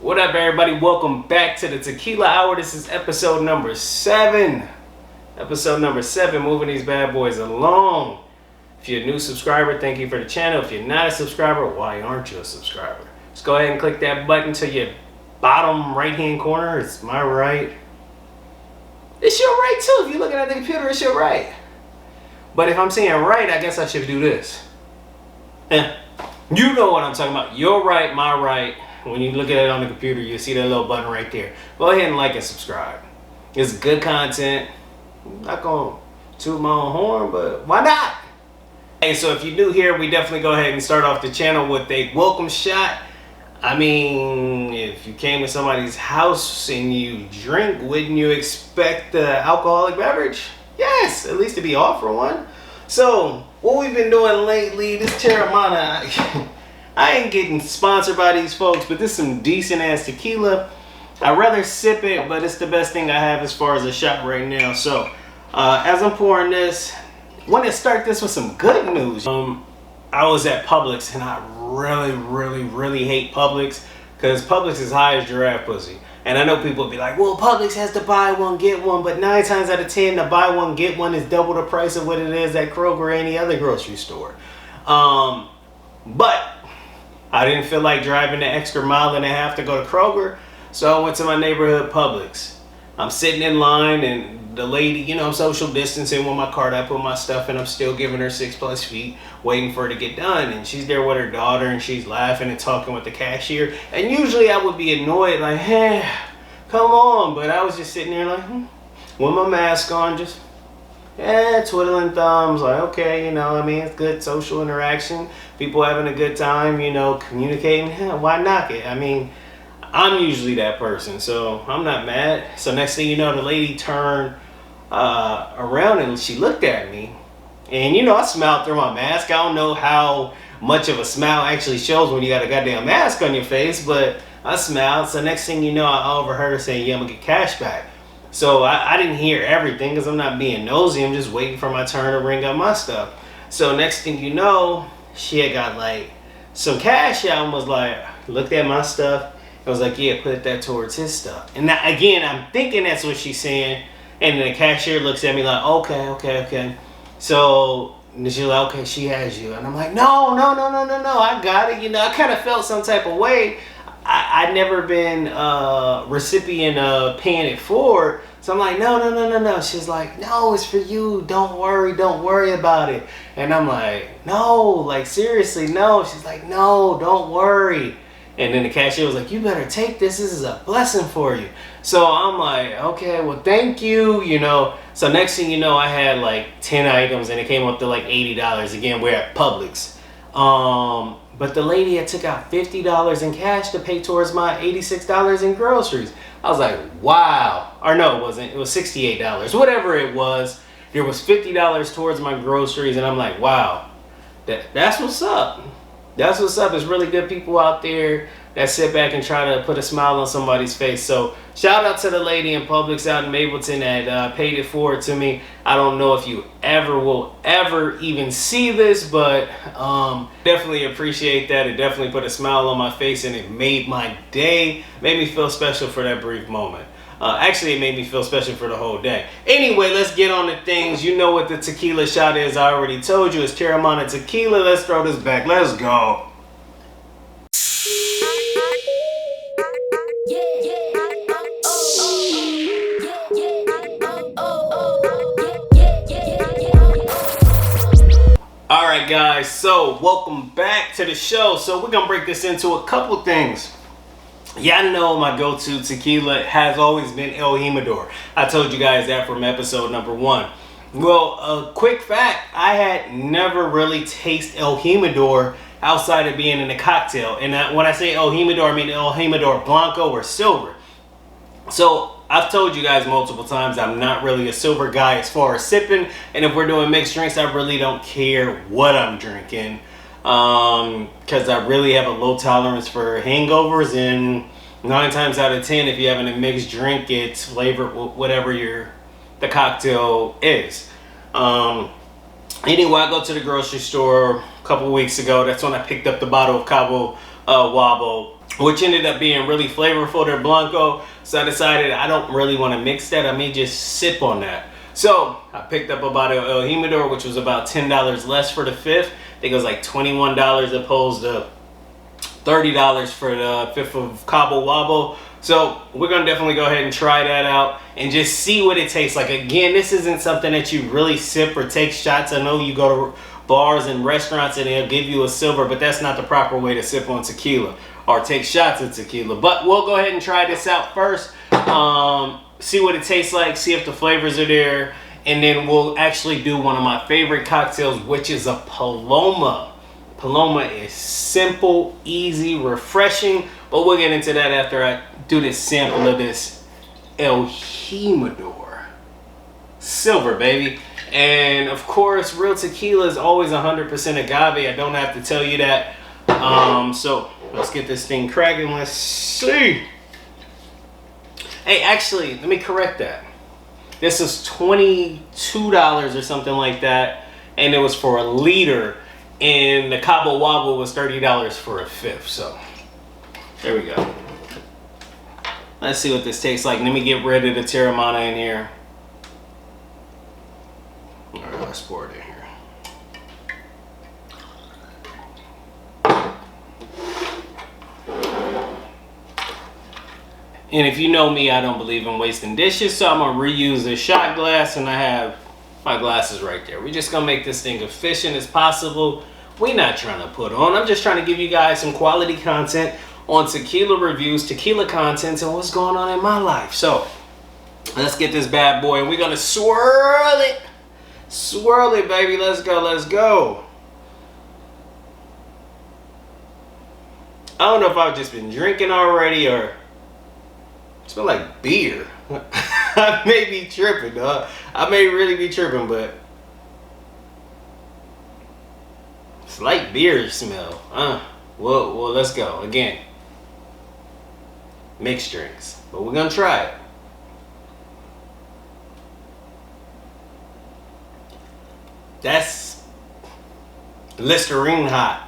What up, everybody? Welcome back to the Tequila Hour. This is episode number 7. Moving these bad boys along. If you're a new subscriber, thank you for the channel. If you're not a subscriber, why aren't you a subscriber? Just go ahead and click that button to your bottom right-hand corner. It's my right. It's your right, too. If you're looking at the computer, it's your right. But if I'm saying right, I guess I should do this. You know what I'm talking about. Your right, my right. When you look at it on the computer, you see that little button right there. Go ahead and like and subscribe. It's good content. I'm not going to toot my own horn, but why not? Hey, so if you're new here, we definitely go ahead and start off the channel with a welcome shot. I mean, if you came to somebody's house and you drink, wouldn't you expect the alcoholic beverage? Yes, at least to be offered one. So, what we've been doing lately, this Terramana, I ain't getting sponsored by these folks, but this is some decent ass tequila. I'd rather sip it, but it's the best thing I have as far as a shot right now. So, as I'm pouring this, I want to start this with some good news. I was at Publix, and I really hate Publix, because Publix is high as giraffe pussy. And I know people be like, well, Publix has to buy one, get one, but 9 times out of 10, the buy one, get one is double the price of what it is at Kroger or any other grocery store. But I didn't feel like driving the extra mile and a half to go to Kroger, so I went to my neighborhood Publix. I'm sitting in line, and the lady, you know, I'm social distancing with my cart. I put my stuff in. I'm still giving her 6+ feet, waiting for her to get done. And she's there with her daughter, and she's laughing and talking with the cashier. And usually I would be annoyed, like, hey, come on. But I was just sitting there like, with my mask on, just, twiddling thumbs, like, okay, you know, I mean, it's good social interaction. People having a good time, you know, communicating. Why knock it? I mean, I'm usually that person, so I'm not mad. So next thing you know, the lady turned around and she looked at me. And, you know, I smiled through my mask. I don't know how much of a smile actually shows when you got a goddamn mask on your face, but I smiled. So next thing you know, I overheard her saying, yeah, I'm going to get cash back. So I didn't hear everything because I'm not being nosy. I'm just waiting for my turn to ring up my stuff. So next thing you know, she had got like some cash out and was like, looked at my stuff. I was like, yeah, put that towards his stuff. And now, again, I'm thinking that's what she's saying. And then the cashier looks at me like, okay. So she's like, okay, she has you. And I'm like, no, I got it. You know, I kind of felt some type of way. I'd never been recipient of paying it forward. So I'm like, no. She's like, no, it's for you. Don't worry about it. And I'm like, no, like, seriously, no. She's like, no, don't worry. And then the cashier was like, you better take this. This is a blessing for you. So I'm like, okay, well, thank you, you know. So next thing you know, I had like 10 items and it came up to like $80. Again, we're at Publix. But the lady had took out $50 in cash to pay towards my $86 in groceries. I was like, wow. Or no, it wasn't. It was $68. Whatever it was, there was $50 towards my groceries. And I'm like, wow, that's what's up. That's what's up. There's really good people out there that sit back and try to put a smile on somebody's face. So shout out to the lady in Publix out in Mapleton that paid it forward to me. I don't know if you will ever even see this, but definitely appreciate that. It definitely put a smile on my face and it made my day. Made me feel special for that brief moment. Actually, it made me feel special for the whole day. Anyway, let's get on to things. You know what the tequila shot is. I already told you. It's Terramana tequila. Let's throw this back. Let's go. Alright, guys. So, welcome back to the show. So, we're going to break this into a couple things. Y'all know my go-to tequila has always been El Jimador. I told you guys that from episode number 1. Well, a quick fact, I had never really tasted El Jimador outside of being in a cocktail. And when I say El Jimador, I mean El Jimador Blanco or silver. So I've told you guys multiple times I'm not really a silver guy as far as sipping. And if we're doing mixed drinks, I really don't care what I'm drinking. Because I really have a low tolerance for hangovers, and 9 times out of 10, if you're having a mixed drink, it's flavored whatever the cocktail is. Anyway, I go to the grocery store a couple weeks ago. That's when I picked up the bottle of Cabo Wabo which ended up being really flavorful, their Blanco. So I decided I don't really want to mix that. I may just sip on that. So I picked up about a Jimador, which was about $10 less for the fifth. I think it was like $21 opposed to $30 for the fifth of Cabo Wabo. So we're gonna definitely go ahead and try that out and just see what it tastes like. Again, this isn't something that you really sip or take shots. I know you go to bars and restaurants and they'll give you a silver, but that's not the proper way to sip on tequila or take shots of tequila. But we'll go ahead and try this out first. See what it tastes like, see if the flavors are there, and then we'll actually do one of my favorite cocktails, which is a Paloma. Paloma is simple, easy, refreshing, but we'll get into that after I do this sample of this El Jimador. Silver, baby. And of course, real tequila is always 100% agave. I don't have to tell you that. So let's get this thing cracking. Let's see. Hey, actually, let me correct that. This is $22 or something like that, and it was for a liter, and the Cabo Wabo was $30 for a fifth. So there we go. Let's see what this tastes like. Let me get rid of the Terramana in here. All right, let's pour it in here. And if you know me, I don't believe in wasting dishes, so I'm gonna reuse this shot glass, and I have my glasses right there. We're just gonna make this thing efficient as possible. We're not trying to put on. I'm just trying to give you guys some quality content on tequila reviews, tequila content, and what's going on in my life. So let's get this bad boy, and we're gonna swirl it. Swirl it, baby. Let's go, let's go. I don't know if I've just been drinking already or it smells like beer. I may be tripping, dog. I may really be tripping, but it's like beer smell. Well, let's go. Again, mixed drinks, but we're gonna try it. That's Listerine hot.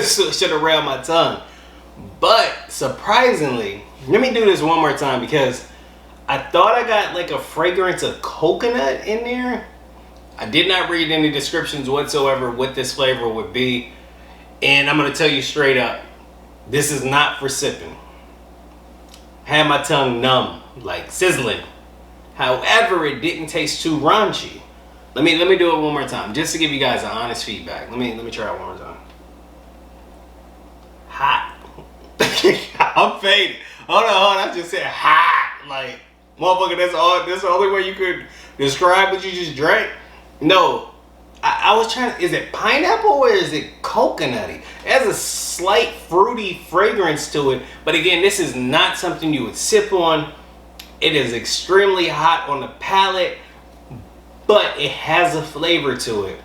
So it should have railed my tongue. But surprisingly, let me do this one more time because I thought I got like a fragrance of coconut in there. I did not read any descriptions whatsoever what this flavor would be. And I'm going to tell you straight up, this is not for sipping. I had my tongue numb, like sizzling. However, it didn't taste too raunchy. Let me do it one more time just to give you guys an honest feedback. Let me try it one more time. Hot. I'm faded. Hold on. I just said hot. Like, motherfucker, that's the only way you could describe what you just drank? No. I was trying to, is it pineapple or is it coconutty? It has a slight fruity fragrance to it. But again, this is not something you would sip on. It is extremely hot on the palate, but it has a flavor to it.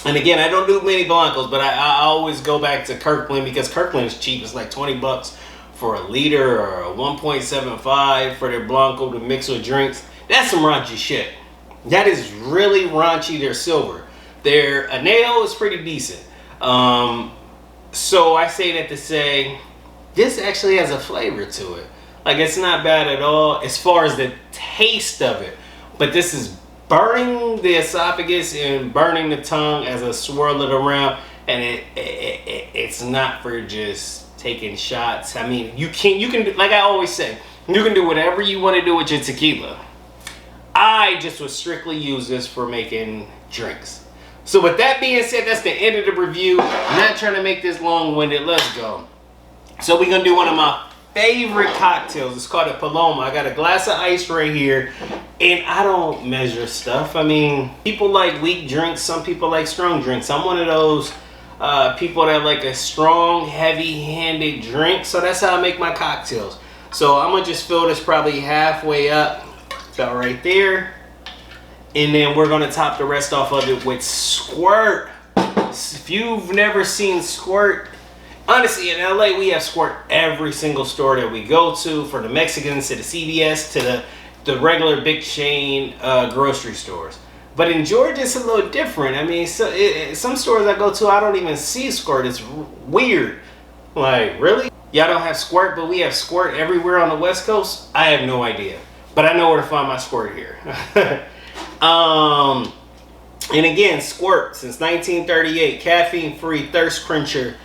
And again, I don't do many Blancos, but I always go back to Kirkland because Kirkland is cheap. It's like 20 bucks for a liter or a 1.75 for their Blanco to mix with drinks. That's some raunchy shit. That is really raunchy. They're silver. Their Aneo is pretty decent. So I say that to say, this actually has a flavor to it. Like, it's not bad at all as far as the taste of it. But this is burning the esophagus and burning the tongue as I swirl it around, and it's not for just taking shots. I mean, you can do, like I always say, you can do whatever you want to do with your tequila. I just would strictly use this for making drinks. So with that being said, that's the end of the review. I'm not trying to make this long-winded. Let's go. So we're gonna do one of my favorite cocktails. It's called a Paloma. I got a glass of ice right here, and I don't measure stuff. I mean, people like weak drinks, some people like strong drinks. I'm one of those people that like a strong, heavy-handed drink, so that's how I make my cocktails. So I'm gonna just fill this probably halfway up, about right there, and then we're gonna top the rest off of it with Squirt. If you've never seen Squirt, honestly, in LA, we have Squirt every single store that we go to, from the Mexicans to the CVS to the regular big chain grocery stores. But in Georgia, it's a little different. I mean, some stores I go to, I don't even see Squirt. It's weird. Like, really? Y'all don't have squirt, but we have squirt everywhere on the West Coast. I have no idea, but I know where to find my squirt here. And again, squirt since 1938, caffeine-free thirst quencher,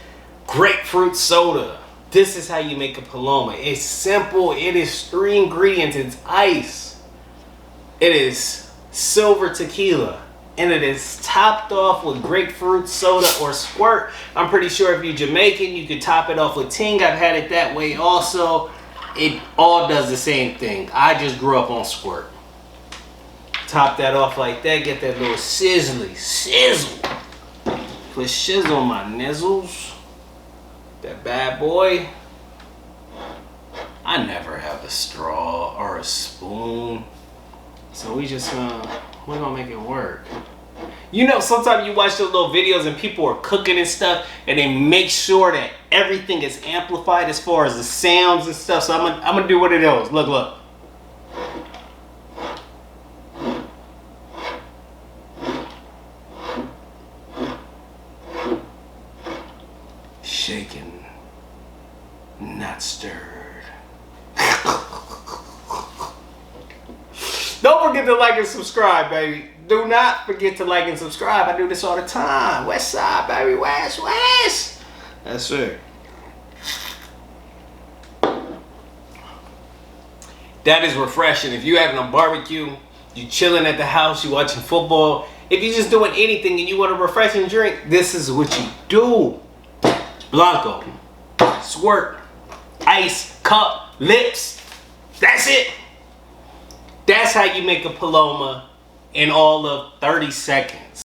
grapefruit soda. This is how you make a Paloma. It's simple. It is 3 ingredients. It's ice. It is silver tequila. And it is topped off with grapefruit soda or squirt. I'm pretty sure if you're Jamaican, you could top it off with ting. I've had it that way also. It all does the same thing. I just grew up on squirt. Top that off like that. Get that little sizzle. Put shizzle on my nizzles. That bad boy. I never have a straw or a spoon. So we're gonna make it work. You know, sometimes you watch those little videos and people are cooking and stuff, and they make sure that everything is amplified as far as the sounds and stuff. So I'm gonna do one of those. Look. Shaken, not stirred. Don't forget to like and subscribe, baby. Do not forget to like and subscribe. I do this all the time. West side, baby. West. That's it. That is refreshing. If you're having a barbecue, you chilling at the house, you watching football. If you're just doing anything and you want a refreshing drink, this is what you do. Blanco, squirt, ice, cup, lips. That's it. That's how you make a Paloma in all of 30 seconds.